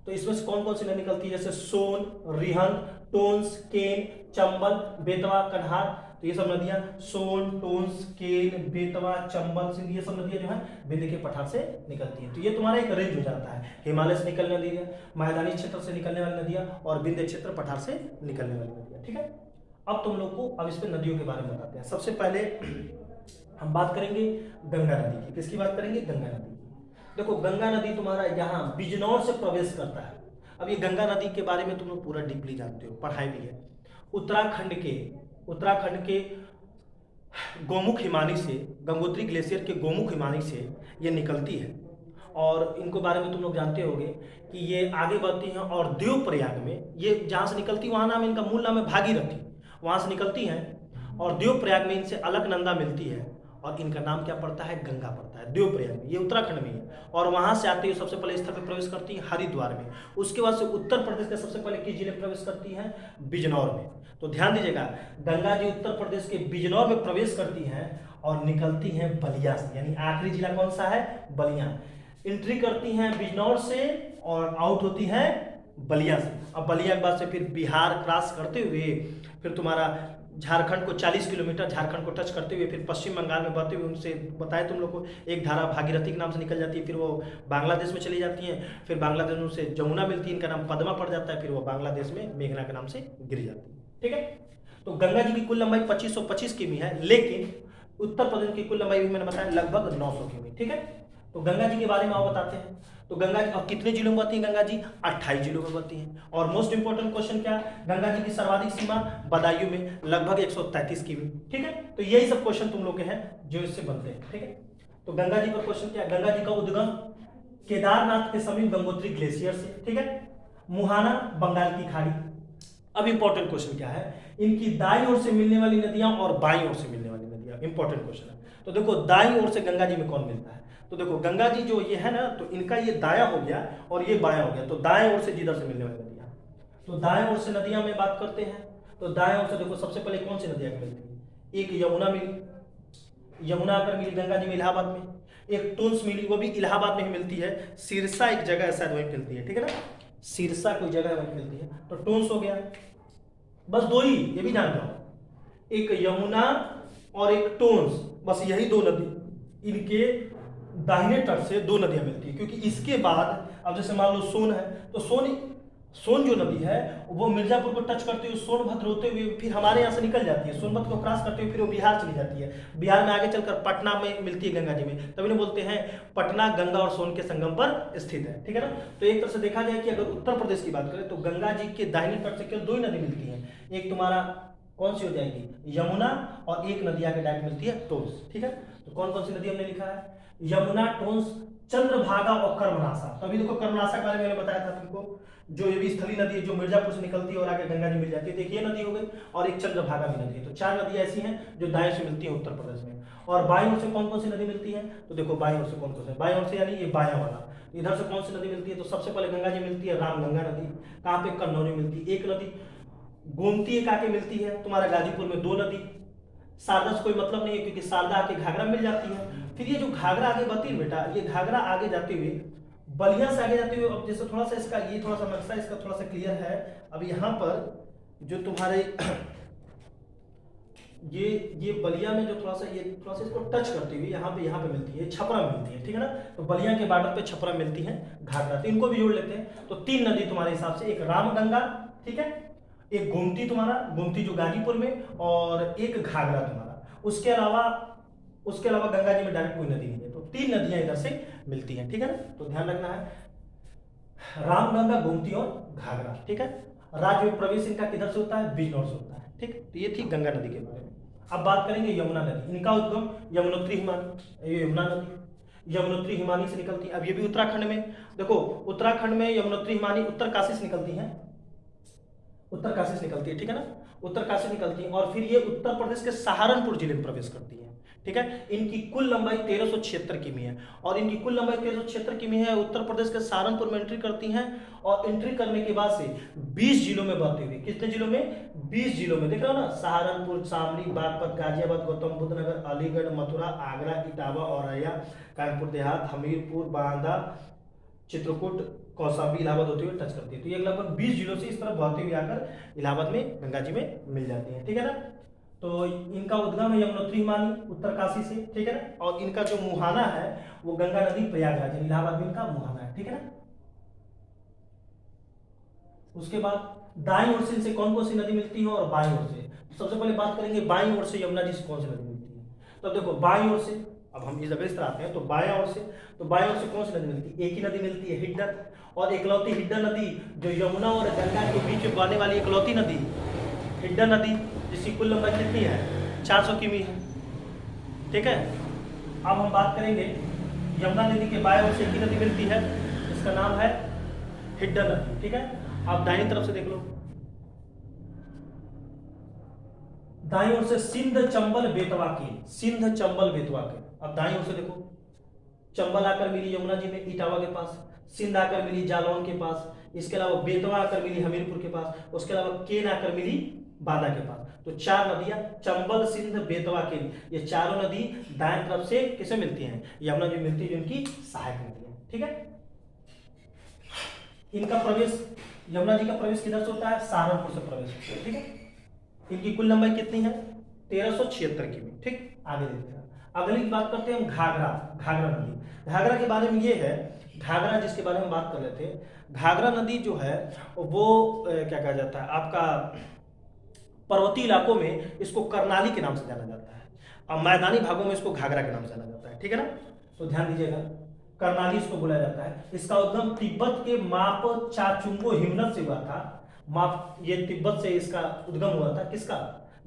तो इसमें से कौन कौन सी नदी निकलती है? जैसे सोन, रिहन, टोंस, केन, चंबल, बेतवा, कन्हार। तो ये सब नदियां सोन, टोंस, केन, बेतवा, चंबल, सिंध, ये सब नदियां जो है विंध्य के पठार से निकलती हैं। तो ये तुम्हारा एक रेंज हो जाता है, हिमालय से निकलने वाली नदियां, मैदानी क्षेत्र से निकलने वाली नदियां, और विंध्य क्षेत्र पठार से निकलने वाली नदियां। ठीक है, अब तुम लोग को अब इस पे नदियों के बारे में बताते हैं। सबसे पहले हम बात करेंगे गंगा नदी की। किसकी बात करेंगे? गंगा नदी की। देखो गंगा नदी तुम्हारा यहाँ बिजनौर से प्रवेश करता है। अब ये गंगा नदी के बारे में तुम लोग पूरा डीपली जानते हो, पढ़ाई भी है। उत्तराखंड के गोमुख हिमानी से, गंगोत्री ग्लेशियर के गोमुख हिमानी से ये निकलती है। और इनको बारे में तुम लोग जानते होंगे कि ये आगे बढ़ती हैं और देवप्रयाग में, ये जहाँ से निकलती वहाँ नाम, इनका मूल नाम है भागीरथी, वहाँ से निकलती हैं और देवप्रयाग में इनसे अलकनंदा मिलती है और इनका नाम क्या पड़ता है? गंगा पड़ता है देवप्रयाग में। ये उत्तराखंड में है और वहाँ से आते हुए सबसे पहले स्थल पर प्रवेश करती है हरिद्वार में। उसके बाद से उत्तर प्रदेश के सबसे पहले किस जिले में प्रवेश करती है? बिजनौर में। तो ध्यान दीजिएगा, गंगा जी उत्तर प्रदेश के बिजनौर में प्रवेश करती हैं और निकलती हैं बलिया से, यानी आखिरी जिला कौन सा है? बलिया। एंट्री करती हैं बिजनौर से और आउट होती हैं बलिया से। अब बलिया के बाद से फिर बिहार क्रॉस करते हुए फिर तुम्हारा झारखंड को 40 किलोमीटर झारखंड को टच करते हुए फिर पश्चिम बंगाल में बहते हुए, उनसे बताए तुम लोग को, एक धारा भागीरथी के नाम से निकल जाती है, फिर वो बांग्लादेश में चली जाती हैं, फिर बांग्लादेश में उनसे जमुना मिलती है, इनका नाम पद्मा पड़ जाता है, फिर वो बांग्लादेश में मेघना के नाम से गिर जाती है। ठीक है, तो गंगा जी की कुल लंबाई 2525 किमी है, लेकिन उत्तर प्रदेश की कुल लंबाई भी मैंने बताया लगभग 900 किमी। ठीक है, तो गंगा जी के बारे में और बताते हैं। तो गंगा जी अब कितने जिलों में बहती है गंगा जी? 28 जिलों में बहती है। और मोस्ट इंपोर्टेंट क्वेश्चन क्या, गंगा जी की सर्वाधिक सीमा बदायूं में लगभग 133 किमी। ठीक है, तो यही सब क्वेश्चन तुम लोग के हैं जो इससे बनते हैं। ठीक है, तो गंगा जी पर क्वेश्चन क्या, गंगा जी का उद्गम केदारनाथ के समीप गंगोत्री ग्लेशियर से। ठीक है, मुहाना बंगाल की खाड़ी। अब इंपॉर्टेंट क्वेश्चन क्या है, इनकी दाईं ओर से मिलने वाली नदियां और बाईं ओर से मिलने वाली नदियां, इंपॉर्टेंट क्वेश्चन है। तो देखो दाईं ओर से गंगा जी में कौन मिलता है, तो देखो गंगा जी जो ये है ना, तो इनका ये दाया हो गया और ये बाया हो गया, तो दाएं ओर से जिधर से मिलने वाली नदियां, तो दाएं ओर से नदियां में बात करते हैं। तो दाएं ओर से देखो सबसे पहले कौन सी नदियां मिलती है, एक यमुना मिली, यमुना आकर मिली गंगा जी में इलाहाबाद में, एक टोंस मिली, वो भी इलाहाबाद में ही मिलती है, सिरसा एक जगह शायद वहीं मिलती है। ठीक है ना, सिरसा कोई जगह वहीं मिलती है, तो टोंस हो गया। बस दो ही, ये भी जान जाओ, एक यमुना और एक टोंस, बस यही दो नदी, इनके दाहिने तट से दो नदियां मिलती है। क्योंकि इसके बाद अब जैसे मान लो सोन है, तो सोन जो नदी है वो मिर्जापुर को टच करते हुए सोनभद्र होते हुए फिर हमारे यहाँ से निकल जाती है, सोनभद्र को क्रॉस करते हुए फिर वो बिहार चली जाती है, बिहार में आगे चलकर पटना में मिलती है गंगा जी में, तभी ना बोलते हैं पटना गंगा और सोन के संगम पर स्थित है। ठीक है ना, तो एक तरह से देखा जाए कि अगर उत्तर प्रदेश की बात करें तो गंगा जी के दाहिने तट से केवल दो ही नदी मिलती है, एक तुम्हारा कौन सी हो जाएगी यमुना, और एक नदी आगे डायरेक्ट मिलती है टोंस। ठीक है, तो कौन कौन सी नदी हमने लिखा है, यमुना, टोंस, चंद्रभागा और कर्मनाशा। तो अभी देखो कर्मनाशा के बारे में मैंने बताया था तुमको, जो ये भी स्थलीय नदी है जो मिर्जापुर से निकलती है और आगे गंगा जी मिल जाती है, देखिए नदी हो गई, और एक चंद्रभागा भी नदी है। तो चार नदी ऐसी हैं जो दाएं से मिलती है उत्तर प्रदेश में। और बाईं ओर से कौन कौन सी नदी मिलती है, तो देखो बाईं ओर से कौन कौन सी, बाईं ओर से यानी ये बायां वाला, इधर से कौन सी नदी मिलती है, तो सबसे पहले गंगा जी मिलती है, रामगंगा नदी, कहाँ पे, कन्नौज में मिलती है एक नदी, गोमती एक आके मिलती है तुम्हारा गाजीपुर में दो नदी, शारदा से कोई मतलब नहीं है क्योंकि शारदा आके घाघरा मिल जाती है। फिर ये जो घाघरा आगे बढ़ती है बेटा, ये घाघरा आगे जाते हुए बलिया से आगे जाते हुए, अब जैसे थोड़ा सा इसका ये थोड़ा सा नक्शा इसका थोड़ा सा क्लियर है, अब यहाँ पर जो तुम्हारे ये बलिया में जो थोड़ा सा इसको टच करती हुई यहाँ पे मिलती है, छपरा मिलती है। ठीक है ना, तो बलिया के बॉर्डर पे छपरा मिलती है घाघरा, तो इनको भी जोड़ लेते हैं। तो तीन नदी तुम्हारे हिसाब से, एक रामगंगा, ठीक है, एक गोमती तुम्हारा, गोमती जो गाजीपुर में, और एक घाघरा तुम्हारा। उसके अलावा गंगा जी में डायरेक्ट कोई नदी नहीं है, तो तीन नदियां इधर से मिलती हैं। ठीक है ना, तो ध्यान रखना है रामगंगा, गोमती और घाघरा। ठीक है, राज्य में प्रवेश इनका किधर से होता है, बिजनौर से होता है। ठीक, तो ये थी गंगा नदी के बारे में। अब बात करेंगे यमुना नदी, इनका उद्गम यमुनोत्री हिमानी, यमुना नदी यमुनोत्री हिमानी से निकलती है। अब ये भी उत्तराखंड में, देखो उत्तराखंड में यमुनोत्री हिमानी उत्तर काशी से निकलती है, उत्तर काशी से निकलती है। ठीक है ना, उत्तर काशी निकलती है और फिर ये उत्तर प्रदेश के सहारनपुर जिले में प्रवेश करती है। ठीक है, इनकी कुल लंबाई 1376 किमी है, और इनकी कुल लंबाई 1376 किमी है, उत्तर प्रदेश के सहारनपुर में एंट्री करती हैं, और एंट्री करने के बाद से 20 जिलों में बहती हुई, कितने जिलों में, 20 जिलों में, देख रहे हो ना, सहारनपुर, शामली, बागपत, गाजियाबाद, गौतम बुद्ध नगर, अलीगढ़, मथुरा, आगरा, इटावा, औरैया, कानपुर देहात, हमीरपुर, बांदा, चित्रकूट, कौशाम्बी, इलाहाबाद होते हुए टच करती है। तो ये लगभग 20 जिलों से इस तरह बहते हुए आकर इलाहाबाद में गंगा जी में मिल जाती है। ठीक है ना, तो इनका उद्गम है यमुनोत्री हिमानी उत्तर काशी से। ठीक है ना, और इनका जो मुहाना है वो गंगा नदी प्रयागराज इलाहाबाद में इनका मुहाना है। ठीक है ना, उसके बाद दाईं ओर से इनसे कौन कौन सी नदी मिलती है और बाईं ओर से। सबसे पहले बात करेंगे बाईं ओर से यमुना जी से कौन सी नदी मिलती है। तो देखो बाईं ओर से, अब हम इस जगह इस तरह आते हैं, तो बाएं ओर से, तो बाएं ओर से कौन सी नदी मिलती है, एक ही नदी मिलती है, हिड्डन, और इकलौती हिड्डन नदी जो यमुना और गंगा के बीच में बहने वाली इकलौती नदी हिड्डन नदी, जिसकी कुल लंबाई कितनी है, 400 किमी है। ठीक है, अब हम बात करेंगे यमुना नदी के बाएं ओर से एक ही नदी मिलती है, इसका नाम है हिड्डन नदी। ठीक है, आप दाहिनी तरफ से देख लो, दाईं ओर से सिंध, चंबल, बेतवा के, सिंध, चंबल, बेतवा के। अब दाईं ओर से देखो, चंबल आकर मिली यमुना जी में इटावा के पास, सिंध आकर मिली जालौन के पास, इसके अलावा बेतवा आकर मिली हमीरपुर के पास, उसके अलावा केन आकर मिली बांदा के पास। तो चार नदियां, चंबल, सिंध, बेतवा, केन, ये चारों नदी दाएं तरफ से किसे मिलती हैं, यमुना जी मिलती है, जो इनकी सहायक नदी है। ठीक है, इनका प्रवेश यमुना जी का प्रवेश किधर से होता है? सहारनपुर से प्रवेश होता है, ठीक है। इनकी कुल लंबाई कितनी है? 1376 किमी, ठीक। आगे देखते हैं, अगली बात करते हैं हम घाघरा। घाघरा नदी, घाघरा के बारे में ये है, घाघरा जिसके बारे में बात कर रहे थे, घाघरा नदी जो है वो क्या कहा जाता है आपका, पर्वतीय इलाकों में इसको करनाली के नाम से जाना जाता है और मैदानी भागों में इसको घाघरा के नाम से जाना जाता है, ठीक है ना। तो ध्यान दीजिएगा, करनाली इसको बोला जाता है। इसका उद्गम तिब्बत के माप चाचुंगो हिमनद से हुआ था। माप, ये तिब्बत से इसका उद्गम हुआ था, किसका?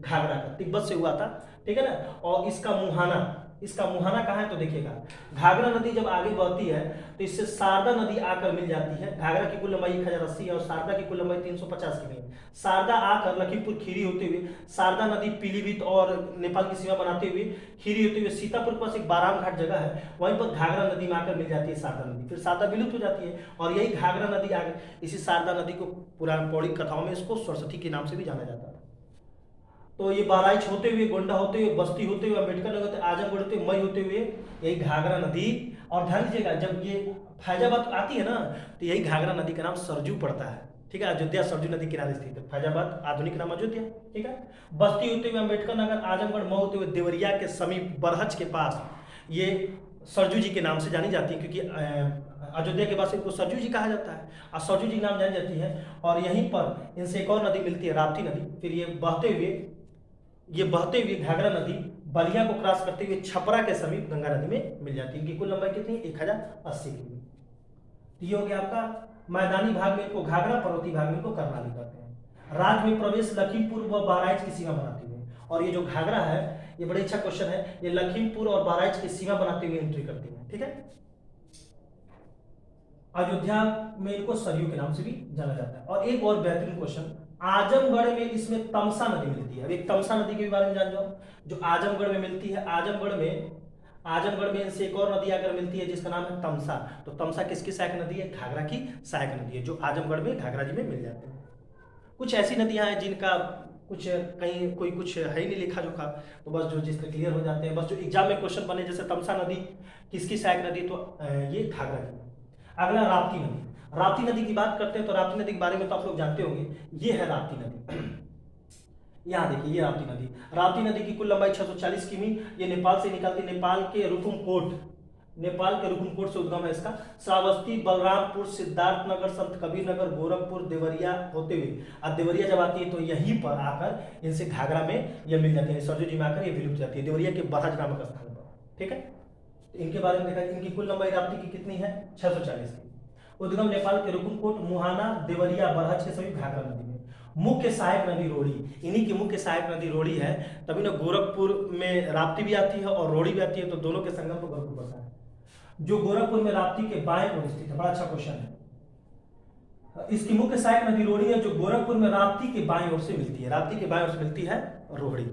घाघरा का, तिब्बत से हुआ था, ठीक है ना। और इसका मुहाना, इसका मुहाना कहाँ है? तो देखिएगा, घाघरा नदी जब आगे बढ़ती है तो इससे शारदा नदी आकर मिल जाती है। घाघरा की कुल लंबाई 1080 है और शारदा की कुल लंबाई 350 की है। शारदा आकर लखीमपुर खीरी होते हुए, शारदा नदी पीलीभीत और नेपाल की सीमा बनाते हुए खीरी होते हुए सीतापुर के पास एक बाराम घाट जगह है, वहीं पर घाघरा नदी में आकर मिल जाती है शारदा नदी। फिर शारदा विलुप्त हो जाती है और यही घाघरा नदी आगे, इसी शारदा नदी को पुराण पौराणिक कथाओं में इसको सरस्वती के नाम से भी जाना जाता है। तो ये बहराइच होते हुए, गोंडा होते हुए, बस्ती होते हुए, अम्बेडकर नगर होते, आजमगढ़ होते, मई होते हुए यही घाघरा नदी। और ध्यान दीजिएगा, जब ये फैजाबाद आती है ना तो यही घाघरा नदी का नाम सरजू पड़ता है, ठीक है। अयोध्या सरजू नदी किनारे स्थित है, फैजाबाद आधुनिक नाम अयोध्या, ठीक है। बस्ती होते हुए अम्बेडकर नगर, आजमगढ़, मऊ होते हुए देवरिया के समीप बरहज के पास ये सरजू जी के नाम से जानी जाती है, क्योंकि अयोध्या के पास इनको सरजू जी कहा जाता है और सरजू जी नाम जानी जाती है। और यहीं पर इनसे एक और नदी मिलती है, राप्ती नदी। फिर ये बहते हुए घाघरा नदी बलिया को क्रॉस करते हुए छपरा के समीप गंगा नदी में मिल जाती है। इनकी कुल लंबाई कितनी है? 1080 किमी। तो ये हो गया आपका मैदानी भाग में इनको घाघरा, पर्वतीय भाग में इनको करनाली कहते हैं। राज्य में प्रवेश लखीमपुर व बहराइच की सीमा बनाते हुए, और ये जो घाघरा है ये बड़ा अच्छा क्वेश्चन है, ये लखीमपुर और बहराइच की सीमा बनाते हुए एंट्री करती है, ठीक है। अयोध्या में इनको सरयू के नाम से भी जाना जाता है। और एक और बेहतरीन क्वेश्चन, आजमगढ़ में इसमें तमसा नदी मिलती है। अब एक तमसा नदी के बारे में जान जाओ, जो आजमगढ़ में मिलती है। आजमगढ़ में इनसे एक और नदी आकर मिलती है जिसका नाम है तमसा। तो तमसा किसकी सहायक नदी है? घाघरा की सहायक नदी है, जो आजमगढ़ में घाघरा जी में मिल जाती है। कुछ ऐसी नदियां हैं जिनका कुछ कहीं कोई कुछ है ही नहीं लिखा जोखा, तो बस जो जिसके क्लियर हो जाते हैं, बस जो एग्जाम में क्वेश्चन बने, जैसे तमसा नदी किसकी सहायक नदी? तो ये घाघरा की। अगला राप्ती नदी। राप्ती नदी की बात करते हैं तो राप्ती नदी के बारे में तो आप लोग जानते होंगे, ये है राप्ती नदी। यहाँ देखिए, ये राप्ती नदी। राप्ती नदी की कुल लंबाई 640 किमी। ये नेपाल से निकलती है, नेपाल के रुकुमकोट से उद्गम है इसका। श्रावस्ती, बलरामपुर, सिद्धार्थनगर, संत कबीर नगर, गोरखपुर, देवरिया होते हुए, अब देवरिया जब आती है तो यहीं पर आकर इनसे घाघरा में यह मिल जाती है, सरजू जी में आकर ये विलुप्त जाती है देवरिया के बरहज नामक स्थान पर, ठीक है। इनके बारे में देखा, इनकी कुल लंबाई राप्ती की कितनी है? 640 की। उद्गम नेपाल के रुकुमकोट, मुहाना, देवरिया, बरहज के सभी घाघरा नदी में। मुख्य सहायक नदी रोड़ी, इन्हीं की मुख्य सहायक नदी रोड़ी है, तभी ना गोरखपुर में राप्ती भी आती है और रोड़ी भी आती है, तो दोनों के संगम तो गोरखपुर पड़ता है, जो गोरखपुर में राप्ती के बाएं ओर स्थित है। बड़ा अच्छा क्वेश्चन है। इसकी मुख्य सहायक नदी रोड़ी है, जो गोरखपुर में राप्ती के बाएं ओर से मिलती है, राप्ती के बाएं ओर से मिलती है रोड़ी।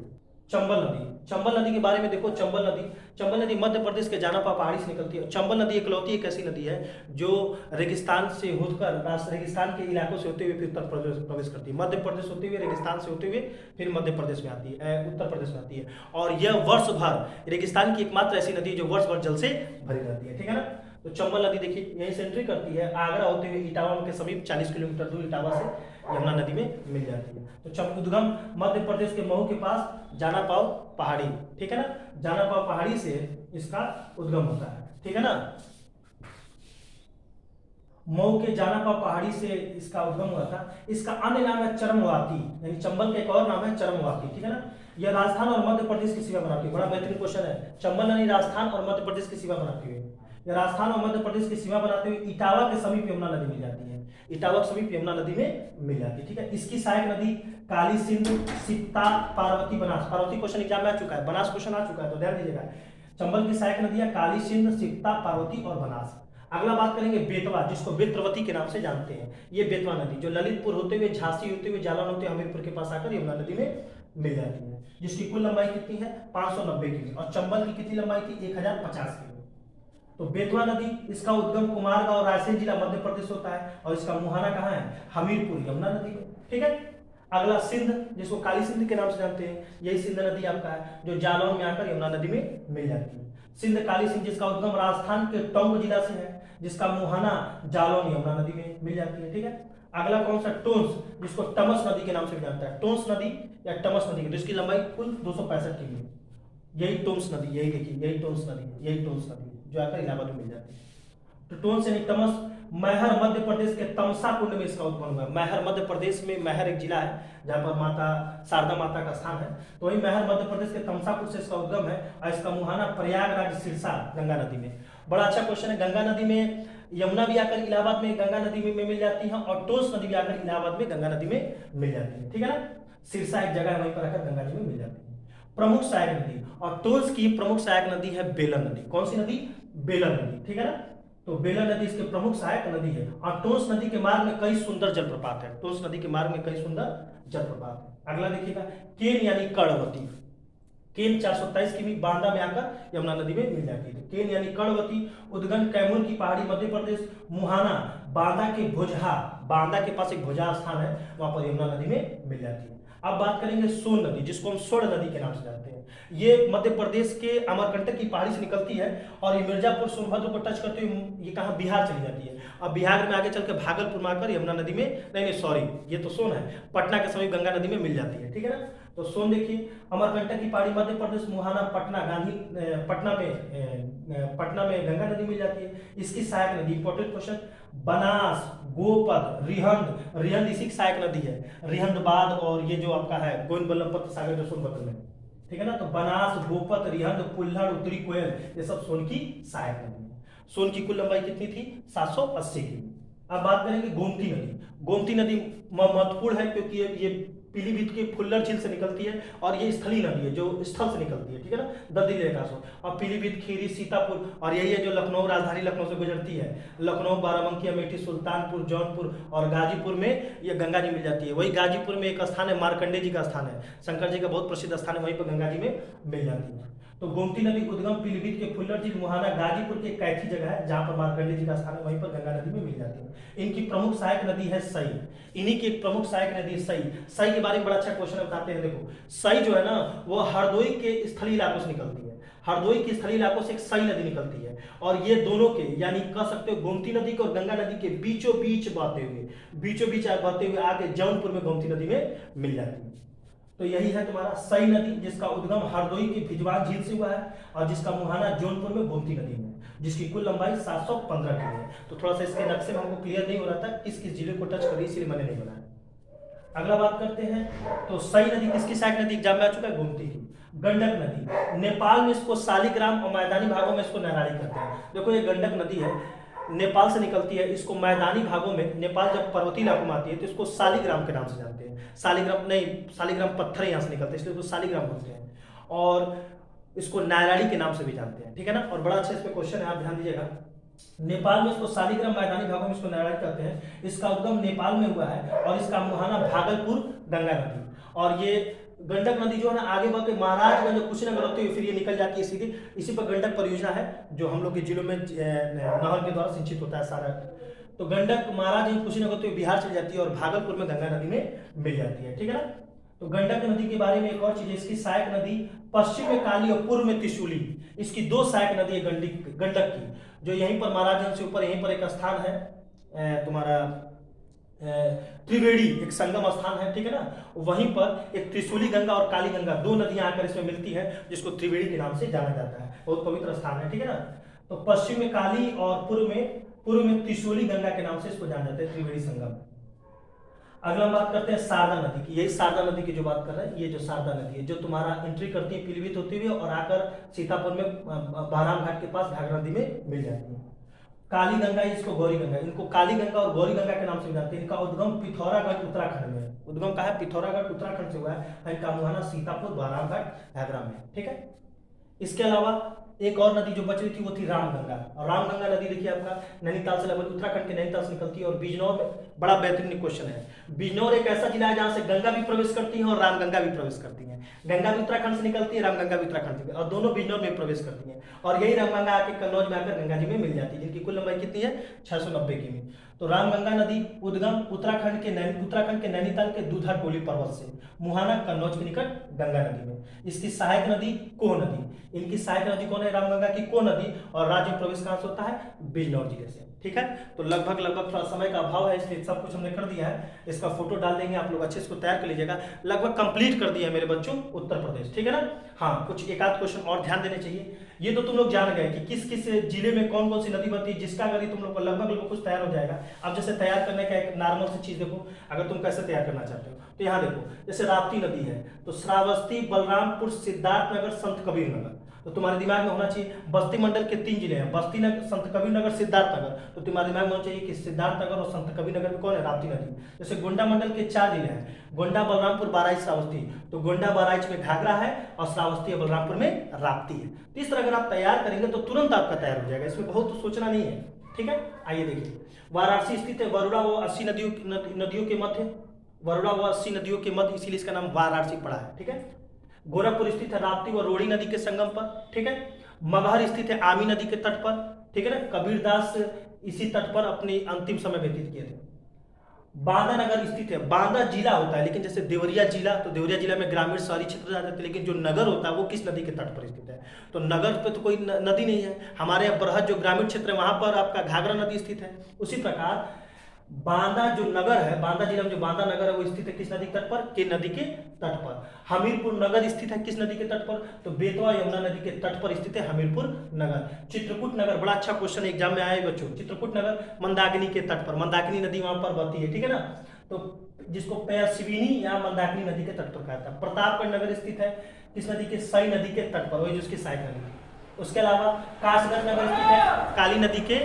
चंबल नदी, चंबल नदी के बारे में देखो, चंबल नदी मध्य प्रदेश के जानापा पहाड़ी से निकलती है। चंबल नदी इकलौती एक ऐसी नदी है जो रेगिस्तान से होकर, रेगिस्तान के इलाकों से होते हुए फिर उत्तर प्रदेश प्रवेश करती है। मध्य प्रदेश होते हुए, रेगिस्तान से होते हुए फिर मध्य प्रदेश में आती है, उत्तर प्रदेश में आती है। और यह वर्ष भर रेगिस्तान की एकमात्र ऐसी नदी जो वर्ष भर जल से भरी रहती है, ठीक है ना। तो चंबल नदी देखिए यहीं से एंट्री करती है, आगरा होते हुए इटावा के समीप 40 किलोमीटर दूर इटावा से यमुना नदी में मिल जाती है। तो उद्गम मध्य प्रदेश के महू के पास जानापाव पहाड़ी, ठीक है ना, जानापाव पहाड़ी से इसका उद्गम होता है, ठीक है ना। मऊ के जानापाव पहाड़ी से इसका उद्गम हुआ था। इसका अन्य नाम है चरमवाती, यानी चंबल का एक और नाम है चरमवाती, ठीक है ना। यह राजस्थान और मध्य प्रदेश की सीमा बनाती है। बड़ा बेहतरीन क्वेश्चन है, चंबल यानी राजस्थान और मध्य प्रदेश की सीमा बनाती है। यह राजस्थान और मध्य प्रदेश की सीमा बनाते हुए इटावा के समीप यमुना नदी मिल जाती है, इटावा के समीप यमुना नदी में मिल जाती है, ठीक है। इसकी सहायक नदी काली सिंध, सिकता, पार्वती, बनास। पार्वती क्वेश्चन एग्जाम में आ चुका है, बनास क्वेश्चन आ चुका है, तो ध्यान दीजिएगा। चंबल की सहायक नदियां काली सिंध, सिकता, पार्वती और बनास। अगला बात करेंगे बेतवा, जिसको बेत्रवती के नाम से जानते हैं। ये बेतवा नदी जो ललितपुर होते हुए, झांसी होते हुए, जालौन होते हुए हमीरपुर के पास आकर यमुना नदी में मिल जाती है, जिसकी कुल लंबाई कितनी है? 590 किमी। और चंबल की कितनी लंबाई थी? 1050 किमी। तो बेतवा नदी, इसका उद्गम कुमारगांव, रायसेन जिला, मध्य प्रदेश होता है, और इसका मुहाना कहाँ है? हमीरपुर, यमुना नदी में, ठीक है। अगला सिंध, जिसको काली सिंध के नाम से जानते हैं, यही सिंध नदी आपका है, जो जालौन में आकर यमुना नदी में मिल जाती है। सिंध, काली सिंध, जिसका उद्गम राजस्थान के टोंक जिला से है, जिसका मुहाना जालौन यमुना नदी में मिल जाती है, ठीक है। अगला कौन सा, टोंस, जिसको टमस नदी के नाम से भी जानता है, टोंस नदी या टमस नदी, जिसकी लंबाई कुल 265 किमी। यही टोंस नदी, यही देखिए, यही टोंस नदी, यही टोंस नदी जो आकर इलाहाबाद में मिल जाती है। तो टोंस यानी टमस, मैहर मध्य प्रदेश के तमसा कुंड में इसका उद्गम हुआ है। मैहर मध्य प्रदेश में, मैहर एक जिला है जहाँ पर माता शारदा माता का स्थान है, तो वही मैहर मध्य प्रदेश के तमसापुर से इसका उद्गम है और इसका मुहाना प्रयागराज सिरसा गंगा नदी में। बड़ा अच्छा क्वेश्चन है। गंगा नदी में यमुना भी आकर इलाहाबाद में गंगा नदी में मिल जाती है और टोंस नदी भी आकर इलाहाबाद में गंगा नदी में मिल जाती है, ठीक है ना। सिरसा एक जगह है, वहीं पर आकर गंगा जी में मिल जाती है। प्रमुख सहायक नदी, और टोंस की प्रमुख सहायक नदी है बेलन नदी। कौन सी नदी, बेलन नदी, ठीक है ना। तो बेलन नदी इसके प्रमुख सहायक नदी है और टोंस नदी के मार्ग में कई सुंदर जलप्रपात है। टोंस नदी के मार्ग में कई सुंदर जलप्रपात है। अगला देखिएगा, केन यानी कर्णवती। केन 427 किमी बांदा में आकर यमुना नदी में मिल जाती है। केन यानी कर्णवती, उद्गम कैमूर की पहाड़ी, मध्य प्रदेश। मुहाना बांदा के भुजहा, बांदा के पास एक भुजहा स्थान है, वहां पर यमुना नदी में मिल जाती है। अब बात करेंगे सोन नदी, जिसको हम स्वर्ण नदी के नाम से जानते हैं। ये मध्य प्रदेश के अमरकंटक की पहाड़ी से निकलती है और ये मिर्जापुर सोनभद्र को टच करते हुए ये कहाँ, बिहार चली जाती है। अब बिहार में आगे चल के भागलपुर में आकर यमुना नदी में, नहीं सॉरी, ये तो सोन है, पटना के समीप गंगा नदी में मिल जाती है, ठीक है ना। तो सोन देखिए, अमरकंटक की पहाड़ी, मध्य प्रदेश, मुहाना, पटना, पटना में गंगा नदी मिल जाती है। इसकी सहायक नदी, इंपॉर्टेंट क्वेश्चन, बनास, गोपद, रिहंद, रिहंद इसी की सहायक नदी है। रिहंदबाद और ये जो आपका है गोविंद बल्लभ पंत सागर जो सोनभद्र में, ठीक है ना। तो बनास, गोपत, रिहंद, पुल्हड़, उत्तरी कोयल, ये सब सोन की सहायक नदी है। सोन की कुल लंबाई कितनी थी, 780 की। अब बात करेंगे गोमती नदी। गोमती नदी महत्वपूर्ण है क्योंकि ये पीलीभीत के फुल्लर झील से निकलती है और ये स्थलीय नदी है जो स्थल से निकलती है, ठीक है ना, ददरी रेखा से। और पीलीभीत, खीरी, सीतापुर और यही है जो लखनऊ, राजधानी लखनऊ से गुजरती है। लखनऊ, बाराबंकी, अमेठी, सुल्तानपुर, जौनपुर और गाजीपुर में ये गंगा जी मिल जाती है। वही गाजीपुर में एक स्थान है, मार्कंडे जी का स्थान है, शंकर जी का बहुत प्रसिद्ध स्थान है, वहीं पर गंगा जी में मिल जाती है। तो गोमती नदी उद्गम पीलीभीत के फुल्लर झील, मुहाना, गाजीपुर के कैथी जगह है जहां पर मार्कंडे जी का स्थान है, वहीं पर गंगा नदी में मिल जाती है। इनकी प्रमुख सहायक नदी है सई। इन्हीं की एक प्रमुख सहायक नदी सई। सई के बारे में बड़ा अच्छा क्वेश्चन बताते हैं। देखो, सई जो है ना वो हरदोई के स्थलीय इलाकों से निकलती है। हरदोई के स्थलीय इलाकों से एक सई नदी निकलती है और ये दोनों के, यानी कह सकते हो गोमती नदी के और गंगा नदी के बीचों बीच बहते हुए आगे जौनपुर में गोमती नदी में मिल जाती है। तो यही है तुम्हारा सई नदी, जिसका उद्गम हरदोई के भिजवान झील से हुआ है और जिसका मुहाना जौनपुर में गोमती नदी में, जिसकी कुल लंबाई 715 की है। तो थोड़ा सा इसके नक्शे में हमको क्लियर नहीं हो रहा था किस किस जिले को टच करी, इसलिए मैंने नहीं बनाया। अगला बात करते हैं, तो सई नदी किसकी सहायक नदी, एग्जाम में आ चुका है, गोमती की। गंडक नदी, नेपाल में इसको शालिग्राम और मैदानी भागों में इसको नहरारी करते हैं। देखो ये गंडक नदी है, नेपाल से निकलती है। इसको मैदानी भागों में, नेपाल जब पर्वतीय इलाकों में आती है तो इसको शालिग्राम के नाम से जानते हैं। शालिग्राम नहीं, शालिग्राम पत्थर यहाँ से निकलते हैं इसलिए इसको शालिग्राम बोलते हैं। और इसको नायराड़ी के नाम से भी जानते हैं, ठीक है ना। और बड़ा अच्छा इस पे क्वेश्चन है, आप ध्यान दीजिएगा। नेपाल में इसको शालिग्राम, मैदानी भागों में इसको नायराड़ी कहते हैं। इसका उद्गम नेपाल में हुआ है और इसका मुहाना भागलपुर गंगा नदी। और ये गंडक नदी जो है ना आगे बढ़ के महाराजगंज कुशीनगर होते हुए फिर ये निकल जाती है सीधे। इसी पर गंडक परियोजना है जो हम लोग के जिलों में नहर के द्वारा सिंचित होता है सारा। तो गंडक महाराजगंज कुशीनगर होते हुए बिहार चली जाती है और भागलपुर में गंगा नदी में मिल जाती है, ठीक है ना। तो गंडक नदी के बारे में एक और चीज, इसकी सहायक नदी पश्चिम में काली और पूर्व में त्रिशूली। इसकी दो सहायक नदी है गंडक की, जो यहीं पर महाराजगंज से ऊपर यहीं पर एक स्थान है तुम्हारा त्रिवेणी, एक संगम स्थान है, ठीक है ना। वहीं पर एक त्रिशूली गंगा और काली गंगा, दो नदियां आकर इसमें मिलती है जिसको त्रिवेणी के नाम से जाना जाता है। बहुत पवित्र स्थान है, ठीक है ना। तो पश्चिम में काली और पूर्व में त्रिशूली गंगा के नाम से इसको जाना जाता है, त्रिवेणी संगम। अगला हम बात करते हैं शारदा नदी की। यही शारदा नदी की जो बात कर रहे हैं, ये जो शारदा नदी है जो तुम्हारा एंट्री करती है पीलीभीत होती हुई और आकर सीतापुर में बहराम घाट के पास घाघरा नदी में मिल जाती है। काली गंगा, इसको गौरी गंगा, इनको काली गंगा और गौरी गंगा के नाम से जानते हैं। इनका उद्गम पिथौरागढ़ उत्तराखंड में है। उद्गम कहा है, पिथौरागढ़ उत्तराखंड से हुआ है। इनका मुहाना सीतापुर, बहराम घाट, घाघरा में, ठीक है। इसके अलावा एक और नदी जो बच रही थी वो थी रामगंगा। और रामगंगा नदी देखिए आपका नैनीताल से लगभग उत्तराखंड के नैनीताल से निकलती है और बिजनौर में, बड़ा बेहतरीन क्वेश्चन है, बिजनौर एक ऐसा जिला है जहां से गंगा भी प्रवेश करती है और रामगंगा भी प्रवेश करती है। गंगा भी उत्तराखंड से निकलती है, रामगंगा भी उत्तराखंड से, और दोनों बिजनौर में प्रवेश करती है। और यही रामगंगा आके कन्नौज में आकर गंगा जी में मिल जाती है, जिनकी कुल लंबाई कितनी है, 690 किमी। तो रामगंगा नदी उद्गम उत्तराखंड के नैनीताल के दूधा टोली पर्वत से, मुहाना कन्नौज के निकट गंगा नदी में। इसकी सहायक नदी कोह नदी। इनकी सहायक नदी कौन है, रामगंगा की कोह नदी। और राज्य में प्रवेश कहां से होता है, बिजनौर जिले से। ठीक है। तो लगभग लगभग थोड़ा समय का अभाव है इसलिए सब कुछ हमने कर दिया है। इसका फोटो डाल देंगे, आप लोग अच्छे से इसको तैयार कर लीजिएगा। लगभग कंप्लीट कर दिया है मेरे बच्चों उत्तर प्रदेश, ठीक है ना। हाँ, कुछ एक आध क्वेश्चन और ध्यान देने चाहिए। ये तो तुम लोग जान गए कि किस किस जिले में कौन कौन सी नदी बहती है, जिसका अगर तुम लोग को लगभग लगभग कुछ तैयार हो जाएगा। अब जैसे तैयार करने का एक नॉर्मल सी चीज देखो, अगर तुम कैसे तैयार करना चाहते हो तो यहाँ देखो, जैसे राप्ती नदी है तो श्रावस्ती, बलरामपुर, सिद्धार्थनगर, संत कबीर नगर। तो तुम्हारे दिमाग में होना चाहिए बस्ती मंडल के 3 जिले हैं, बस्ती नगर, संत कबीर नगर, सिद्धार्थनगर। तो तुम्हारे दिमाग में होना चाहिए कि सिद्धार्थनगर और संत कबीर नगर में कौन है, राप्ती नदी। जैसे गोंडा मंडल के 4 जिले हैं, गोंडा, बलरामपुर, बहराइच, श्रावस्ती। तो गोंडा बहराइच में घाघरा है और श्रावस्ती और बलरामपुर में राप्ती है। तो इस तरह अगर आप तैयार करेंगे तो तुरंत आपका तैयार हो जाएगा, इसमें बहुत सोचना नहीं है, ठीक है। आइए देखिए, वाराणसी स्थित है, वरुणा व 80 नदियों के मध्य, वरुणा व 80 नदियों के मध्य, इसीलिए इसका नाम वाराणसी पड़ा है, ठीक है। गोरखपुर स्थित है राप्ती व रोड़ी नदी के संगम पर, ठीक है। मगहर स्थित है आमी नदी के तट पर, ठीक है ना। कबीरदास इसी तट पर अपनी अंतिम समय व्यतीत किए थे। बांदा नगर स्थित है, बांदा जिला होता है लेकिन जैसे देवरिया जिला, तो देवरिया जिला में ग्रामीण शहरी क्षेत्र आ जाते हैं, लेकिन जो नगर होता है वो किस नदी के तट पर स्थित है, तो नगर पे तो कोई नदी नहीं है। हमारे यहाँ बरहत जो ग्रामीण क्षेत्र है वहां पर आपका घाघरा नदी स्थित है। उसी प्रकार बांदा जो नगर है, बांदा जिला में जो बांदा नगर है वो स्थित है किस नदी के तट पर, के नदी के तट पर। हमीरपुर नगर स्थित है किस नदी के तट पर, तो बेतवा यमुना नदी के तट पर स्थित है हमीरपुर नगर। चित्रकूट नगर, बड़ा अच्छा क्वेश्चन एग्जाम में आया है बच्चों। चित्रकूट नगर मंदाकिनी के तट पर, मंदाकिनी नदी वहां पर बहती है, ठीक है ना। तो जिसको पैसिविनी या मंदाकिनी नदी के तट पर कहता है। प्रतापगढ़ नगर स्थित है किस नदी के, सई नदी के तट पर, वही जिसकी सहायक नदी। उसके अलावा कासगंज नगर स्थित है काली नदी के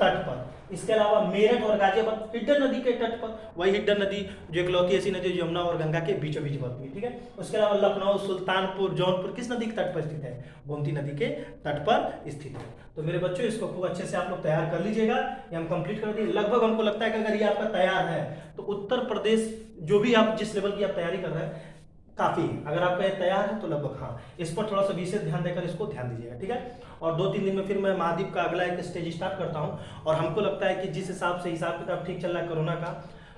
तट पर। इसके अलावा मेरठ और गाजियाबाद हिड्डन नदी के तट पर, वही हिड्डन नदी जो इकलौती ऐसी नदी यमुना और गंगा के बीचों बीच बहती है, ठीक है। उसके अलावा लखनऊ, सुल्तानपुर, जौनपुर किस नदी के तट पर स्थित है, गोमती नदी के तट पर स्थित है। तो मेरे बच्चों इसको खूब अच्छे से आप लोग तैयार कर लीजिएगा, ये हम कंप्लीट कर दिए। लगभग हमको लगता है कि अगर ये आपका तैयार है तो उत्तर प्रदेश जो भी आप जिस लेवल की आप तैयारी कर रहे हैं काफी है। अगर आपका ये तैयार है तो लगभग हाँ, इस पर थोड़ा सा विशेष ध्यान देकर इसको ध्यान दीजिएगा, ठीक है। और 2-3 दिन में फिर मैं महाद्वीप का अगला एक स्टेज स्टार्ट करता हूँ, और हमको लगता है कि जिस हिसाब से हिसाब किताब ठीक चल रहा है कोरोना का,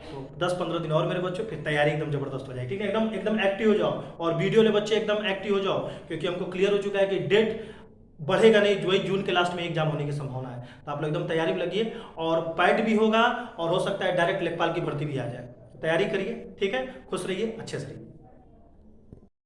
तो 10-15 दिन और मेरे बच्चों फिर तैयारी एकदम जबरदस्त हो जाएगी, ठीक है। एकदम एकदम एक्टिव हो जाओ, और वीडियो ले बच्चे एकदम एक्टिव हो जाओ, क्योंकि हमको क्लियर हो चुका है कि डेट बढ़ेगा नहीं, वही जून के लास्ट में एग्जाम होने की संभावना है। तो आप लोग एकदम तैयारी में लगिए, और पैड भी होगा, और हो सकता है डायरेक्ट लेखपाल की भर्ती भी आ जाए। तैयारी करिए, ठीक है। खुश रहिए, अच्छे से रहिए।